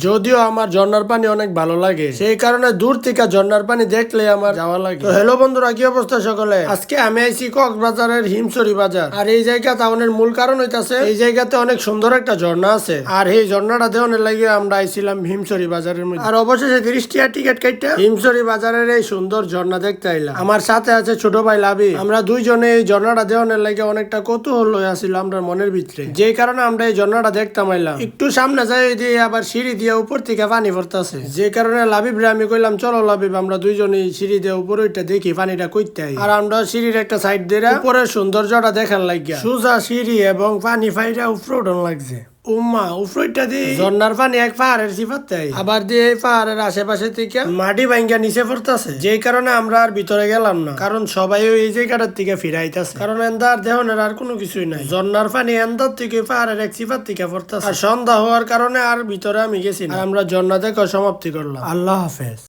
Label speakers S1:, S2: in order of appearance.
S1: যদিও আমার ঝর্ণার পানি অনেক ভালো লাগে, সেই কারণে দূর থেকে ঝর্ণার পানি দেখলে আমার যাওয়া লাগে। তো হ্যালো বন্ধুরা, কি অবস্থা সকলে? আজকে আমি আইছি কক্সবাজারের হিমছড়ি বাজার। আর এই জায়গা টাউনের মূল কারণ হইতাছে এই জায়গাতে অনেক সুন্দর একটা ঝর্ণা আছে। আর এই ঝর্ণাটা দেওয়ার লাগে আমরা আইছিলাম হিমছড়ি বাজারের মধ্যে। আর অবশেষে 30 টাকা টিকিট কাটতে হিমছড়ি বাজারের এই সুন্দর ঝর্ণা দেখতে আইলাম। আমার সাথে আছে ছোট ভাই লাভি। আমরা দুইজনে এই ঝর্ণাটা দেওয়ার লাগে অনেকটা কৌতূহল হয়ে আসছিল আমরা মনের ভিতরে, যে কারণে আমরা এই ঝর্ণাটা দেখতাম আইলাম। একটু সামনে যাই দিয়ে আবার সিঁড়ি দিয়ে উপর থেকে পানি পড়তেছে, যে কারণে লাবিব রে আমি কইলাম চলো লাবিব আমরা দুইজনই সিঁড়ি দিয়ে উপরে ওইটা দেখি পানিটা কইতে। আর আমরা সিঁড়ির একটা সাইড দিয়ে উপরের সৌন্দর্যটা দেখার লাগিয়া সোজা সিঁড়ি এবং পানি ফাইরা উপরে উঠন লাগছে। উম্মা উফরইটা দিয়ে ঝর্ণার পানি এক পাহাড়ের সিফাতে আবার দিয়ে এই পাহাড়ের আশেপাশে থেকে মাটি ভাঙ্গা নিচে পড়তেছে, যে কারণে আমরা আর ভিতরে গেলাম না, কারণ সবাই এই জায়গাটার থেকে ফিরাইতেছে। কারণ এন্দার দেহনের আর কোনো কিছুই নাই, ঝর্ণার পানি এন্দার থেকে পাহাড়ের এক সিফার থেকে পড়তেছে। আর সন্ধ্যা হওয়ার কারণে আর ভিতরে আমি গেছি না। আমরা ঝর্ণা দেখে সমাপ্তি করলাম। আল্লাহ হাফেজ।